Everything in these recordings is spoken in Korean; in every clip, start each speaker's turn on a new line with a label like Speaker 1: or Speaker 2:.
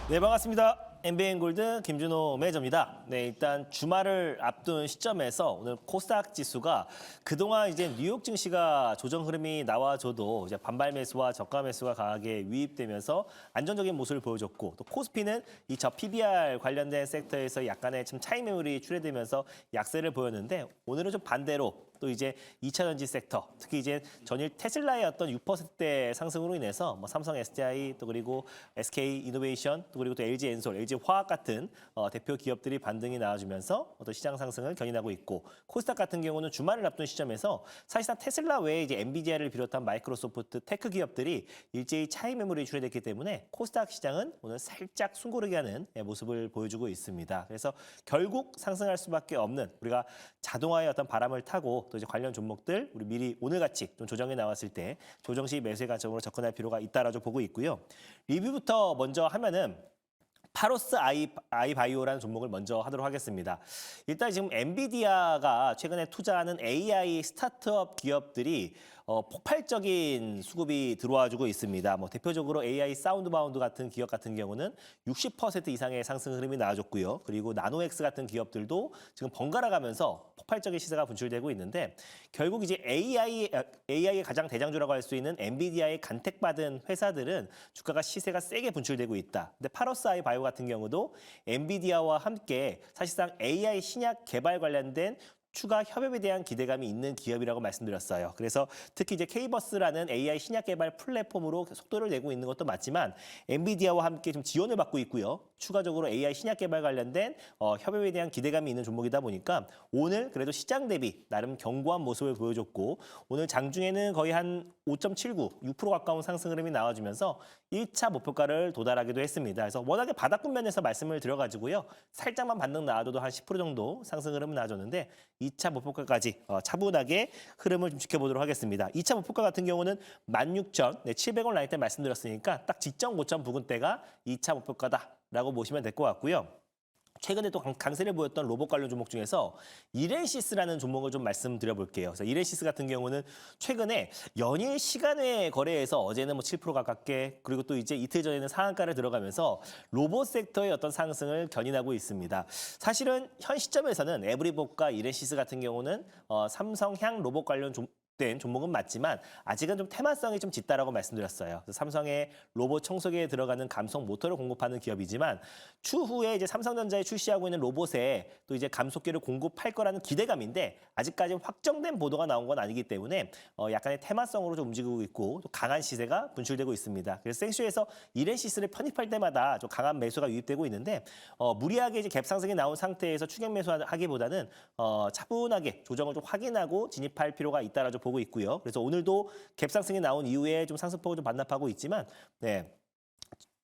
Speaker 1: 네, 반갑습니다. MBN골드 김준호 매니저입니다. 네, 일단 주말을 앞둔 시점에서 오늘 코스닥 지수가 그동안 이제 뉴욕 증시가 조정 흐름이 나와줘도 이제 반발 매수와 저가 매수가 강하게 유입되면서 안정적인 모습을 보여줬고, 또 코스피는 이 저 PBR 관련된 섹터에서 약간의 좀 차익 매물이 출회되면서 약세를 보였는데, 오늘은 좀 반대로 또 이제 2차 전지 섹터, 특히 이제 전일 테슬라의 어떤 6%대 상승으로 인해서 뭐 삼성 SDI 또 그리고 SK 이노베이션 또 그리고 또 LG 엔솔, LG 화학 같은 대표 기업들이 반등이 나와주면서 어떤 시장 상승을 견인하고 있고, 코스닥 같은 경우는 주말을 앞둔 시점에서 사실상 테슬라 외에 이제 엔비디아를 비롯한 마이크로소프트 테크 기업들이 일제히 차익 매물이 출회됐기 때문에 코스닥 시장은 오늘 살짝 숨고르게 하는 모습을 보여주고 있습니다. 그래서 결국 상승할 수밖에 없는, 우리가 자동화의 어떤 바람을 타고 또 이제 관련 종목들 우리 미리 오늘같이 좀 조정이 나왔을 때 조정 시 매수의 관점으로 접근할 필요가 있다라고 보고 있고요. 리뷰부터 먼저 하면은 파로스 아이바이오라는 종목을 먼저 하도록 하겠습니다. 일단 지금 엔비디아가 최근에 투자하는 AI 스타트업 기업들이 폭발적인 수급이 들어와주고 있습니다. 뭐 대표적으로 AI 사운드바운드 같은 기업 같은 경우는 60% 이상의 상승 흐름이 나와줬고요. 그리고 나노엑스 같은 기업들도 지금 번갈아 가면서 폭발적인 시세가 분출되고 있는데, 결국 이제 AI의 가장 대장주라고 할 수 있는 엔비디아의 간택받은 회사들은 주가가 시세가 세게 분출되고 있다. 근데 파로스 아이바이오 같은 경우도 엔비디아와 함께 사실상 AI 신약 개발 관련된 추가 협업에 대한 기대감이 있는 기업이라고 말씀드렸어요. 그래서 특히 이제 K버스라는 AI 신약 개발 플랫폼으로 속도를 내고 있는 것도 맞지만 엔비디아와 함께 좀 지원을 받고 있고요. 추가적으로 AI 신약 개발 관련된 협업에 대한 기대감이 있는 종목이다 보니까 오늘 그래도 시장 대비 나름 견고한 모습을 보여줬고, 오늘 장중에는 거의 한 5.79, 6% 가까운 상승 흐름이 나와주면서 1차 목표가를 도달하기도 했습니다. 그래서 워낙에 바닥 면에서 말씀을 드려가지고요. 살짝만 반등 나와줘도 한 10% 정도 상승 흐름은 나와줬는데 2차 목표가까지 차분하게 흐름을 좀 지켜보도록 하겠습니다. 2차 목표가 같은 경우는 16,700원 라인 때 말씀드렸으니까 딱 지점 고점 부근대가 2차 목표가다라고 보시면 될 것 같고요. 최근에 또 강세를 보였던 로봇 관련 종목 중에서 이렌시스라는 종목을 좀 말씀드려볼게요. 그래서 이렌시스 같은 경우는 최근에 연일 시간외 거래에서 어제는 뭐 7% 가깝게, 그리고 또 이제 이틀 전에는 상한가를 들어가면서 로봇 섹터의 어떤 상승을 견인하고 있습니다. 사실은 현 시점에서는 에브리봇과 이렌시스 같은 경우는 삼성향 로봇 관련 된 종목은 맞지만 아직은 좀 테마성이 좀 짙다라고 말씀드렸어요. 그래서 삼성의 로봇 청소기에 들어가는 감속 모터를 공급하는 기업이지만 추후에 이제 삼성전자에 출시하고 있는 로봇에 또 이제 감속기를 공급할 거라는 기대감인데, 아직까지 확정된 보도가 나온 건 아니기 때문에 약간의 테마성으로 좀 움직이고 있고 또 강한 시세가 분출되고 있습니다. 그래서 생쇼에서 이렌시스를 편입할 때마다 좀 강한 매수가 유입되고 있는데, 무리하게 이제 갭 상승이 나온 상태에서 추격 매수하기보다는 차분하게 조정을 좀 확인하고 진입할 필요가 있다라고 보고 있고요. 그래서 오늘도 갭 상승이 나온 이후에 좀 상승폭을 좀 반납하고 있지만, 네.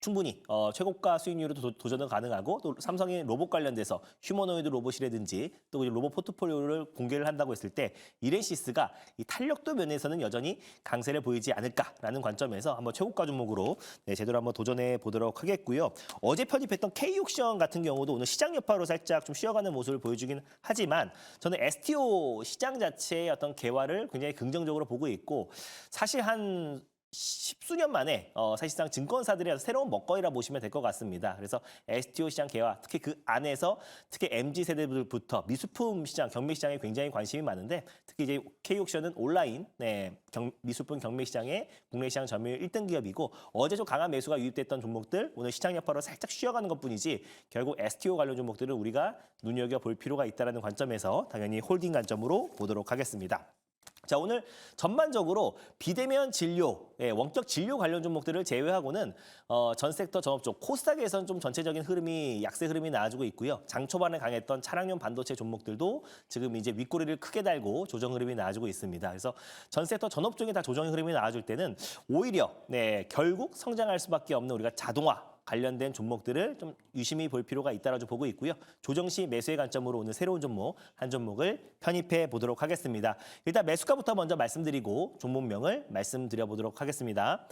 Speaker 1: 충분히 최고가 수익률도 도전은 가능하고, 또 삼성이 로봇 관련돼서 휴머노이드 로봇이라든지 또 로봇 포트폴리오를 공개를 한다고 했을 때 이렌시스가 이 탄력도 면에서는 여전히 강세를 보이지 않을까라는 관점에서 한번 최고가 종목으로 제대로 한번 도전해 보도록 하겠고요. 어제 편입했던 K옥션 같은 경우도 오늘 시장 여파로 살짝 좀 쉬어가는 모습을 보여주긴 하지만, 저는 STO 시장 자체의 어떤 개화를 굉장히 긍정적으로 보고 있고, 사실 한 십수년 만에 사실상 증권사들의 새로운 먹거리라 보시면 될 것 같습니다. 그래서 STO 시장 개화, 특히 그 안에서 특히 MZ세대들부터 미술품 시장, 경매 시장에 굉장히 관심이 많은데, 특히 이제 K옥션은 온라인 미술품 경매 시장의 국내 시장 점유율 1등 기업이고, 어제 좀 강한 매수가 유입됐던 종목들 오늘 시장 여파로 살짝 쉬어가는 것뿐이지, 결국 STO 관련 종목들은 우리가 눈여겨볼 필요가 있다는 관점에서 당연히 홀딩 관점으로 보도록 하겠습니다. 자, 오늘 전반적으로 비대면 진료, 원격 진료 관련 종목들을 제외하고는 전 섹터 전업 쪽 코스닥에서는 좀 전체적인 흐름이 약세 흐름이 나와주고 있고요. 장 초반에 강했던 차량용 반도체 종목들도 지금 이제 윗꼬리를 크게 달고 조정 흐름이 나와주고 있습니다. 그래서 전 섹터 전업 쪽에 다 조정 흐름이 나와줄 때는 오히려 결국 성장할 수밖에 없는 우리가 자동화 관련된 종목들을 좀 유심히 볼 필요가 있다고 보고 있고요. 조정 시 매수의 관점으로 오늘 새로운 종목 한 종목을 편입해 보도록 하겠습니다. 일단 매수가부터 먼저 말씀드리고 종목명을 말씀드려보도록 하겠습니다.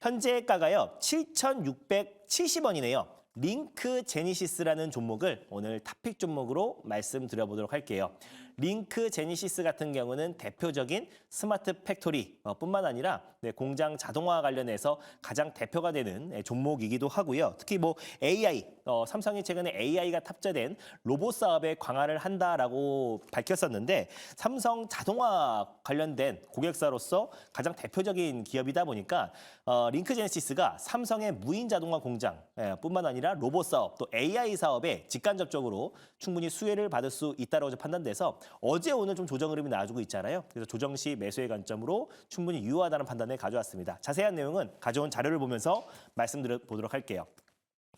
Speaker 1: 현재가가요 7,670원이네요. 링크 제니시스라는 종목을 오늘 탑픽 종목으로 말씀드려보도록 할게요. 링크 제니시스 같은 경우는 대표적인 스마트 팩토리 뿐만 아니라 공장 자동화 관련해서 가장 대표가 되는 종목이기도 하고요. 특히 뭐 AI, 삼성이 최근에 AI가 탑재된 로봇 사업에 강화를 한다라고 밝혔었는데 삼성 자동화 관련된 고객사로서 가장 대표적인 기업이다 보니까 링크 제네시스가 삼성의 무인 자동화 공장 뿐만 아니라 로봇 사업 또 AI 사업에 직간접적으로 충분히 수혜를 받을 수 있다고 판단돼서 어제 오늘 좀 조정 흐름이 나와주고 있잖아요. 그래서 조정 시 매수의 관점으로 충분히 유효하다는 판단을 가져왔습니다. 자세한 내용은 가져온 자료를 보면서 말씀드려보도록 할게요.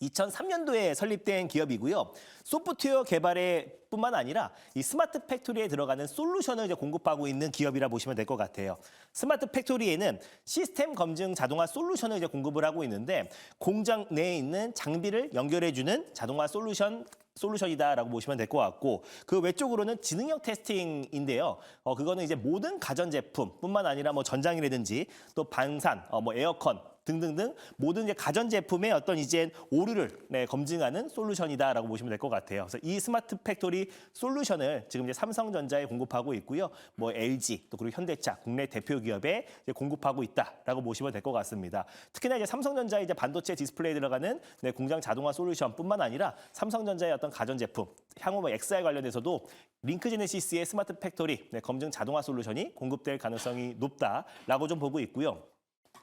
Speaker 1: 2003년도에 설립된 기업이고요. 소프트웨어 개발에 뿐만 아니라 이 스마트 팩토리에 들어가는 솔루션을 이제 공급하고 있는 기업이라 보시면 될 것 같아요. 스마트 팩토리에는 시스템 검증 자동화 솔루션을 이제 공급을 하고 있는데 공장 내에 있는 장비를 연결해주는 자동화 솔루션이다라고 보시면 될 것 같고 그 외쪽으로는 지능형 테스팅인데요. 그거는 이제 모든 가전제품뿐만 아니라 뭐 전장이라든지 또 방산, 뭐 에어컨 등등등 모든 이제 가전제품의 어떤 이제 오류를 검증하는 솔루션이다라고 보시면 될 것 같아요. 그래서 이 스마트 팩토리 솔루션을 지금 이제 삼성전자에 공급하고 있고요. 뭐 LG 또 그리고 현대차 국내 대표 기업에 이제 공급하고 있다라고 보시면 될 것 같습니다. 특히나 이제 삼성전자의 이제 반도체 디스플레이에 들어가는 공장 자동화 솔루션뿐만 아니라 삼성전자의 어떤 가전제품 향후 뭐 XR 관련해서도 링크 제네시스의 스마트 팩토리 검증 자동화 솔루션이 공급될 가능성이 높다라고 좀 보고 있고요.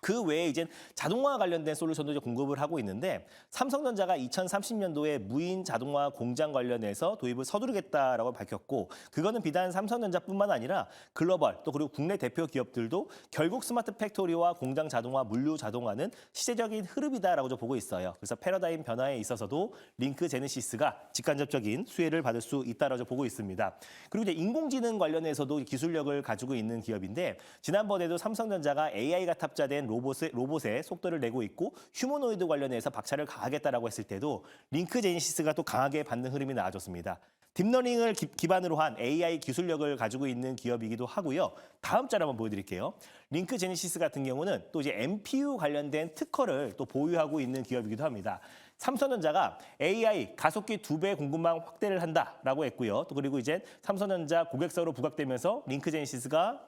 Speaker 1: 그 외에 이제 자동화 관련된 솔루션도 이제 공급을 하고 있는데 삼성전자가 2030년도에 무인 자동화 공장 관련해서 도입을 서두르겠다라고 밝혔고 그거는 비단 삼성전자뿐만 아니라 글로벌 또 그리고 국내 대표 기업들도 결국 스마트 팩토리와 공장 자동화, 물류 자동화는 시대적인 흐름이다라고 좀 보고 있어요. 그래서 패러다임 변화에 있어서도 링크 제네시스가 직간접적인 수혜를 받을 수 있다라고 보고 있습니다. 그리고 이제 인공지능 관련해서도 기술력을 가지고 있는 기업인데 지난번에도 삼성전자가 AI가 탑재된 로봇의 속도를 내고 있고 휴머노이드 관련해서 박차를 가하겠다라고 했을 때도 링크 제네시스가 또 강하게 받는 흐름이 나와줬습니다. 딥러닝을 기반으로 한 AI 기술력을 가지고 있는 기업이기도 하고요. 다음 자료 한번 보여드릴게요. 링크 제네시스 같은 경우는 또 이제 MPU 관련된 특허를 또 보유하고 있는 기업이기도 합니다. 삼성전자가 AI 가속기 2배 공급망 확대를 한다라고 했고요. 또 그리고 이제 삼성전자 고객사로 부각되면서 링크 제네시스가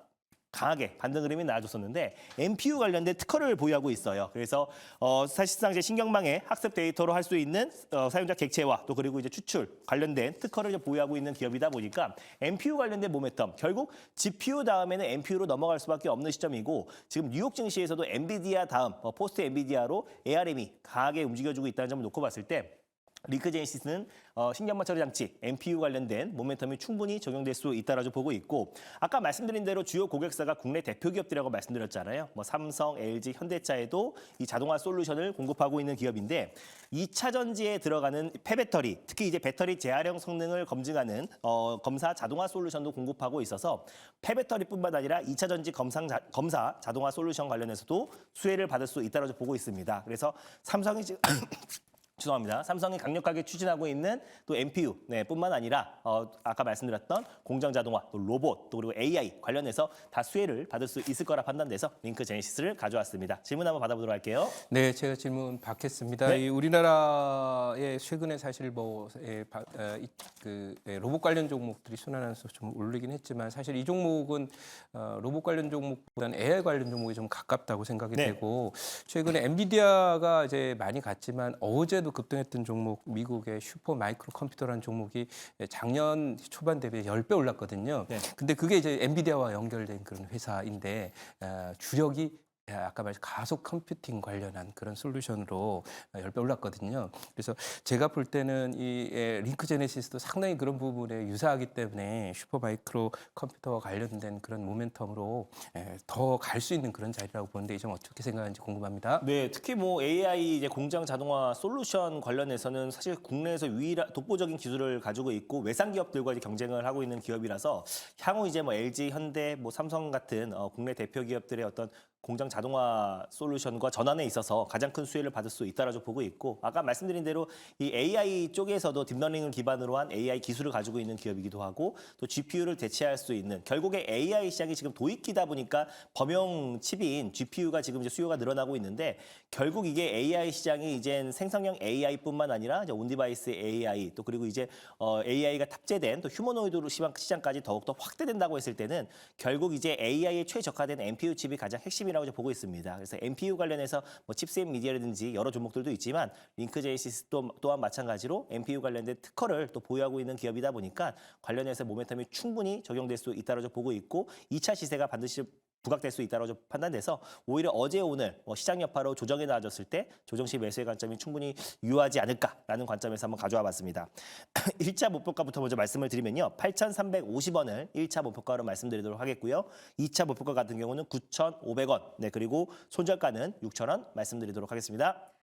Speaker 1: 강하게 반등 흐름이 나와줬었는데 MPU 관련된 특허를 보유하고 있어요. 그래서 사실상 이제 신경망의 학습 데이터로 할 수 있는 사용자 객체화 또 그리고 이제 추출 관련된 특허를 보유하고 있는 기업이다 보니까 MPU 관련된 모멘텀 결국 GPU 다음에는 MPU로 넘어갈 수밖에 없는 시점이고 지금 뉴욕 증시에서도 엔비디아 다음 포스트 엔비디아로 ARM이 강하게 움직여주고 있다는 점을 놓고 봤을 때 링크 제네시스는 신경망 처리 장치, MPU 관련된 모멘텀이 충분히 적용될 수 있다라고 보고 있고 아까 말씀드린 대로 주요 고객사가 국내 대표 기업들이라고 말씀드렸잖아요. 뭐 삼성, LG, 현대차에도 이 자동화 솔루션을 공급하고 있는 기업인데 2차 전지에 들어가는 폐배터리, 특히 이제 배터리 재활용 성능을 검증하는 검사 자동화 솔루션도 공급하고 있어서 폐배터리뿐만 아니라 2차 전지 검사 자동화 솔루션 관련해서도 수혜를 받을 수 있다라고 보고 있습니다. 그래서 삼성이 지금 죄송합니다. 삼성이 강력하게 추진하고 있는 또 MPU 뿐만 아니라 아까 말씀드렸던 공장 자동화, 또 로봇, 또 그리고 AI 관련해서 다 수혜를 받을 수 있을 거라 판단돼서 링크 제네시스를 가져왔습니다. 질문 한번 받아보도록 할게요.
Speaker 2: 네, 제가 질문 받겠습니다.
Speaker 1: 네.
Speaker 2: 이 우리나라에 최근에 사실 로봇 관련 종목들이 순환해서 좀 오르긴 했지만 사실 이 종목은 로봇 관련 종목보다는 AI 관련 종목이 좀 가깝다고 생각이
Speaker 1: 네.
Speaker 2: 되고 최근에 엔비디아가 이제 많이 갔지만 어제도 급등했던 종목 미국의 슈퍼 마이크로 컴퓨터라는 종목이 작년 초반 대비 10배 올랐거든요.
Speaker 1: 네.
Speaker 2: 근데 그게 이제 엔비디아와 연결된 그런 회사인데 주력이 아까 말씀 가속 컴퓨팅 관련한 그런 솔루션으로 10배 올랐거든요. 그래서 제가 볼 때는 이 링크 제네시스도 상당히 그런 부분에 유사하기 때문에 슈퍼 마이크로 컴퓨터와 관련된 그런 모멘텀으로 더 갈 수 있는 그런 자리라고 보는데 이 점 어떻게 생각하는지 궁금합니다.
Speaker 1: 네, 특히 뭐 AI 이제 공장 자동화 솔루션 관련해서는 사실 국내에서 독보적인 기술을 가지고 있고 외상 기업들과 이제 경쟁을 하고 있는 기업이라서 향후 이제 뭐 LG, 현대, 뭐 삼성 같은 국내 대표 기업들의 어떤 공장 자동화 솔루션과 전환에 있어서 가장 큰 수혜를 받을 수 있다라고 보고 있고 아까 말씀드린 대로 이 AI 쪽에서도 딥러닝을 기반으로 한 AI 기술을 가지고 있는 기업이기도 하고 또 GPU를 대체할 수 있는 결국에 AI 시장이 지금 도입기다 보니까 범용 칩인 GPU가 지금 이제 수요가 늘어나고 있는데 결국 이게 AI 시장이 이젠 생성형 AI뿐만 아니라 이제 온디바이스 AI 또 그리고 이제 AI가 탑재된 또 휴머노이드 시장까지 더욱더 확대된다고 했을 때는 결국 이제 AI에 최적화된 NPU 칩이 가장 핵심이라고 이제 보고 있습니다. 그래서 NPU 관련해서 뭐 칩셋 미디어라든지 여러 종목들도 있지만 링크제이시스 또한 마찬가지로 NPU 관련된 특허를 또 보유하고 있는 기업이다 보니까 관련해서 모멘텀이 충분히 적용될 수 있다고 보고 있고 2차 시세가 반드시 부각될 수 있다고 판단돼서 오히려 어제 오늘 시장 여파로 조정에 나아졌을 때 조정 시 매수의 관점이 충분히 유효하지 않을까라는 관점에서 한번 가져와 봤습니다. 1차 목표가부터 먼저 말씀을 드리면요. 8,350원을 1차 목표가로 말씀드리도록 하겠고요. 2차 목표가 같은 경우는 9,500원. 네, 그리고 손절가는 6,000원 말씀드리도록 하겠습니다.